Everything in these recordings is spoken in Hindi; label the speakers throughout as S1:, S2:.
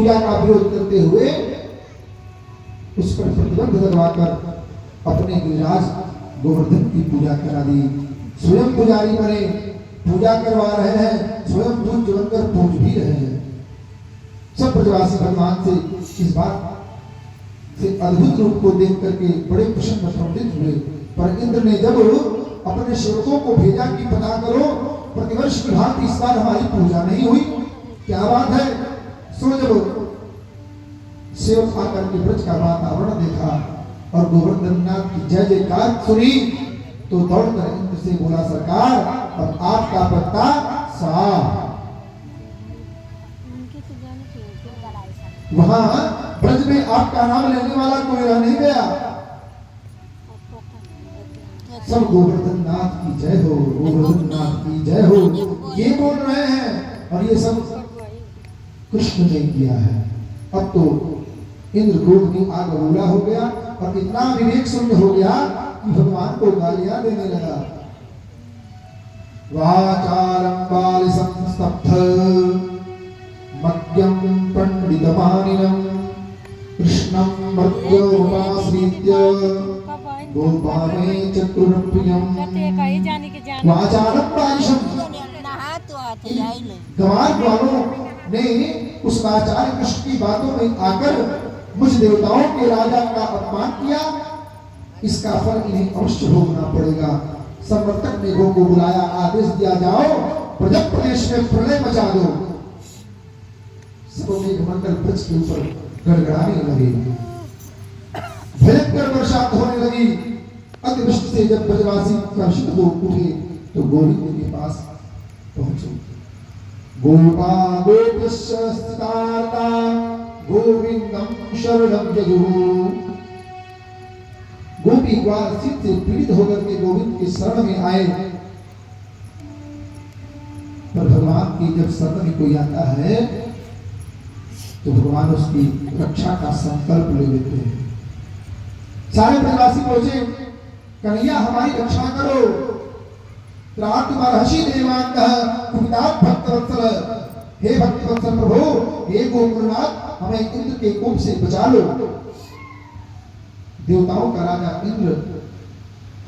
S1: पूजा का विरोध करते हुए उस पर प्रतिबंध लगवाकर अपने गिरिराज गोवर्धन की पूजा करा दी। स्वयं पुजारी बने, पूजा करवा रहे हैं, स्वयं पूज्य बनकर पूज भी रहे हैं। सब ब्रजवासी भगवान से इस बात से अद्भुत रूप को देख करके बड़े प्रसन्न प्रमुदित हुए। पर इंद्र ने जब अपने सेवकों को भेजा कि पता करो प्रतिवर्ष की भांति इस बार हमारी पूजा नहीं हुई, क्या बात है। सो जब सेवक आकर के ब्रज का वातावरण देखा और गोवर्धन नाथ की जय जयकार सुनी तो दौड़कर इंद्र से बोला, सरकार अब आपका पत्ता साफ। वहां ब्रज में आपका नाम लेने वाला कोई रह नहीं गया। सब गोवर्धन नाथ की जय हो, गोवर्धन नाथ की जय हो ये बोल रहे हैं और ये सब कृष्ण ने किया है। अब तो इंद्र क्रोध की आग बबूला हो गया और इतना विवेक शून्य हो गया कि भगवान को गालियां देने लगा। वाचारं बाल संस्तब्ध मद्यं पंडितमानिनं कृष्णं मर्त्योपाश्रित्य गोपामे चतुर्प्रियं वाचारं बालिशं। गंवार वालों ने उस वाचार्य कृष्ण की बातों में आकर मुझ देवताओं के राजा का अपमान किया, इसका फल इन्हें अवश्य भोगना पड़ेगा। संवर्तक मेघों को बुलाया, आदेश दिया जाओ ब्रज प्रदेश में प्रलय मचा दो। सब मेघमंडल ब्रज के ऊपर गड़गड़ाने लगे, भयंकर वर्षा होने लगी। अतिवृष्टि से जब ब्रजवासी कर्षित हो उठे तो गोविंद के पास पहुंचे। गोपा गोपस्य स्थितार्ता गोविंदं शरणं यजुः। गोपी ग्वाल शीत से पीड़ित होकर के गोविंद के शरण में आए। पर भगवान की जब शरण में कोई आता है तो भगवान उसकी रक्षा का संकल्प ले लेते हैं। सारे ब्रजवासी पहुंचे, कन्हैया हमारी रक्षा करो। त्रातुमर्हसि देवांगः कुपितात् भक्तवत्सल। हे भक्तवत्सल प्रभु, हे गोकुलनाथ, हमें इंद्र के कोप से बचा लो। देवताओं का राजा इंद्र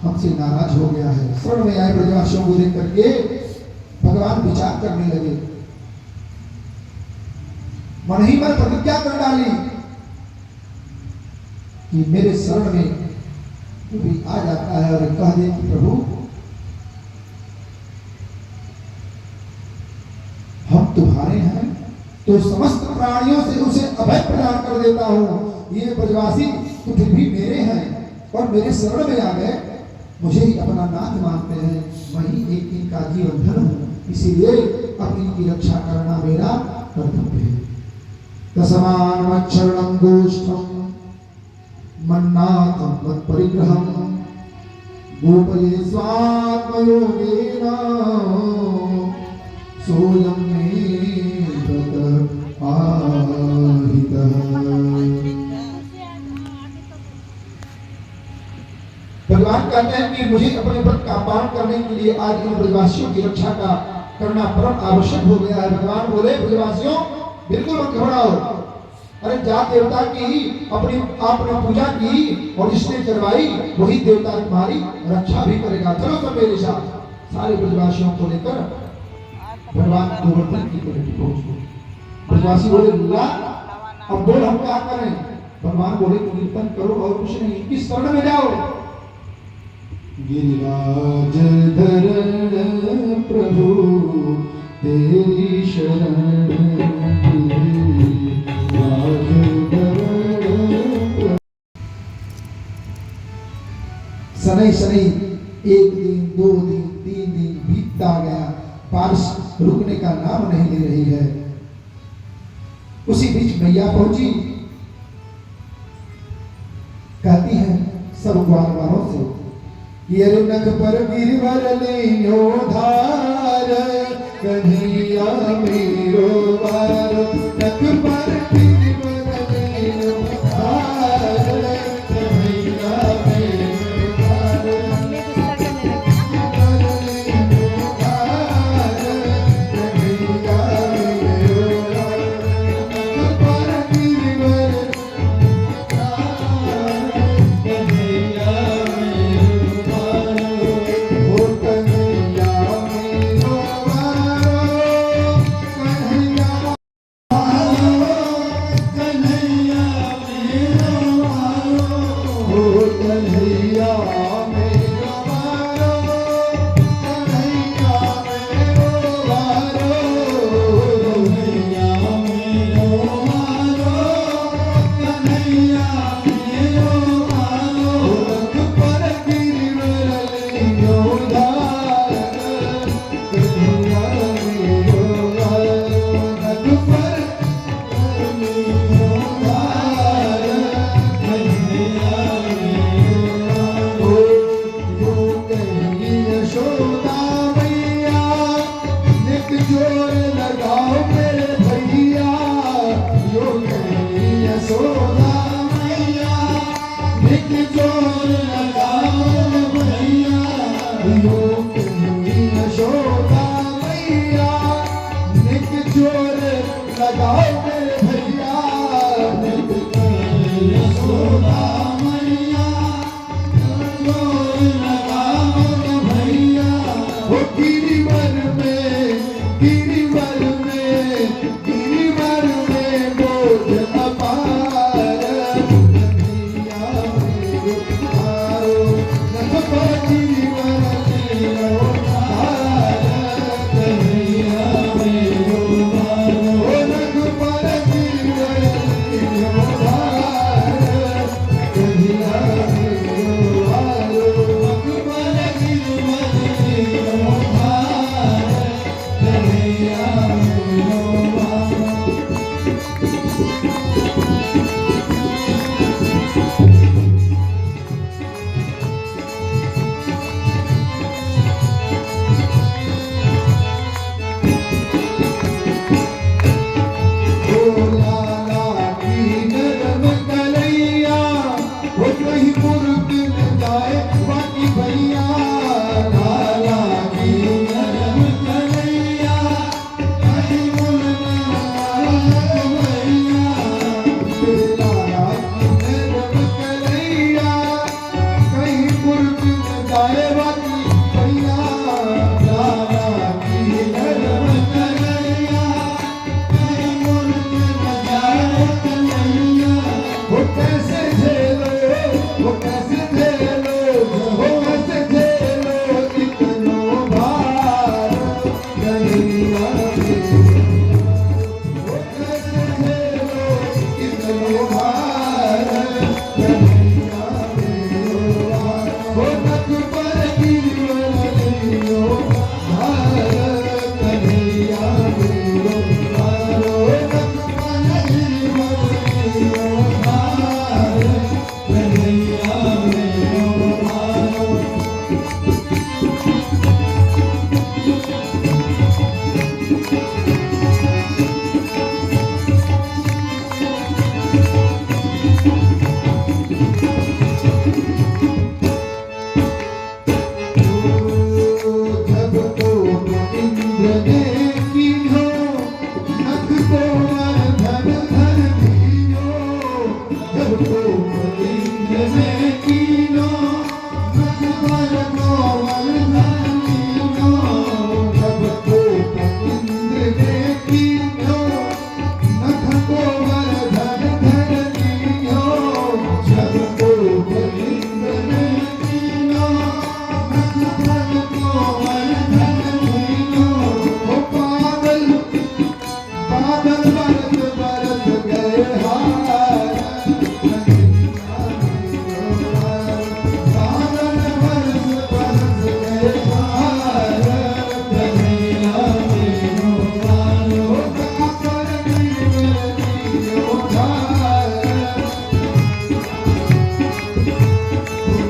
S1: हमसे नाराज हो गया है। शरण में आए ब्रजवासियों को देख करके भगवान विचार करने लगे, मन ही मन प्रतिज्ञा कर डाली कि मेरे शरण में कोई आ जाता है और कह दे कि प्रभु हम तुम्हारे हैं तो समस्त प्राणियों से उसे अभय प्रदान कर देता हूं। ये ब्रजवासी तो फिर भी मेरे हैं और मेरे शरण में आ गए, मुझे ही अपना नाथ मानते हैं, मैं ही एक इनका जीवन धन हूं, इसीलिए अब इनकी रक्षा करना मेरा कर्तव्य है। तस्मान् मच्छरणं गोष्ठं मन्नाथं मत्परिग्रहं गोपये स्वात्मयोगेन सोऽयं मे व्रत आहितः। भगवान कहते हैं कि मुझे अपने व्रत का पालन करने के लिए आज इन ब्रजवासियों की रक्षा का करना परम आवश्यक हो गया है। भगवान बोले, ब्रजवासियों बिल्कुल मत घबराओ, अरे जात देवता की अपनी आपने पूजा की और जिसने करवाई वही देवता तुम्हारी रक्षा भी करेगा। चलो सब मेरे साथ। सारे ब्रजवासियों को लेकर भगवान गोवर्धन की तरफ पहुंचे। ब्रजवासी बोले, दूल्हा अब बोल हम क्या करें। भगवान बोले, कीर्तन करो और कुछ नहीं, इनकी शरण में जाओ। गिरिराज धरण प्रभु तेरी शरण शनै शनै एक दिन, दो दिन, तीन दिन बीतता गया, बारिश रुकने का नाम नहीं ले रही है। उसी बीच मैया पहुंची, कहती है सब ग्वाल वालों से कि अरे नख पर गिरवर लियो धार कन्हैया मेरो वार। नख पर गिरवर लियो धार कन्हैया मेरो वार। कन्हैया मेरो वार। यशोदा मैया निक जोर लगाओ मेरे भैया यो कहीं यशोदा मैया निक जोर लगाओ भैया यो कहीं यशोदा मैया निक जोर लगाओ मेरे भैया निक जोर यशोदा मैया जोर लगाओ भैया वो गिरिवर में बोझ अपार कन्हैया मेरे हारो नख पर गिरिवर मेरो हार कन्हैया मेरो हारो नख पर गिरिवर मेरो हार कन्हैया मेरो हारो नख पर गिरिवर मेरो हार कन्हैया मेरो हारो लाला की नरम कलैया वो कहीं मुर्ग न जाए बाकी भैया लाला की नरम कलैया कहीं मुर्ग न जाए भैया लाला की नरम कलैया कहीं मुर्ग न जाए बाकी भैया लाला की नरम कलैया वो कैसे झेलो वो कैसे झेलो वो कैसे झेलो इतनो भार कन्हैया वो कैसे झेलो इतनो भार कन्हैया मेरो हार वो नख पर गिरिवर मेरो हार कन्हैया मेरो हार वो नख पर गिरिवर मेरो हार कन्हैया मेरो हार जब तो इंद्र ने कीन्हो नख को धर धर दीनो जब तो इंद्र ने कीन्हो नख पर कोमल धर दीनो जब तो इंद्र ने कीन्हो नख कोमल धर धर दीनो जब तो इंद्र ने कीन्हो नख पर कोमल धर दीनो ओ बादल बादल बरस बरस गए हार कन्हैया मेरो हार बादल बरस बरस गए हार कन्हैया मेरो हार ओ काकर गिरिवर मेरो हार ओ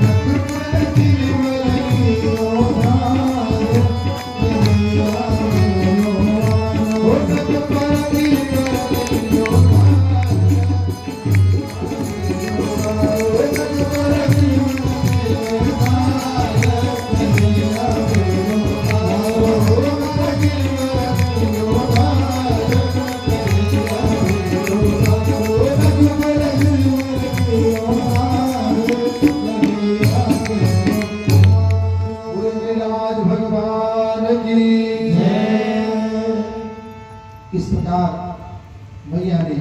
S1: नख पर गिरिवर मेरो हार कन्हैया मेरो हार ओ नख पर गिरिवर मेरो हार ओ नख पर गिरिवर मेरो हार कन्हैया मेरो हार ओ नख पर गिरिवर मेरो हार कन्हैया मेरो हार ओ नख पर गिरिवर मेरो हार कन्हैया मेरो बोलो गिरिराज भगवान की जय। इस प्रकार मैया ने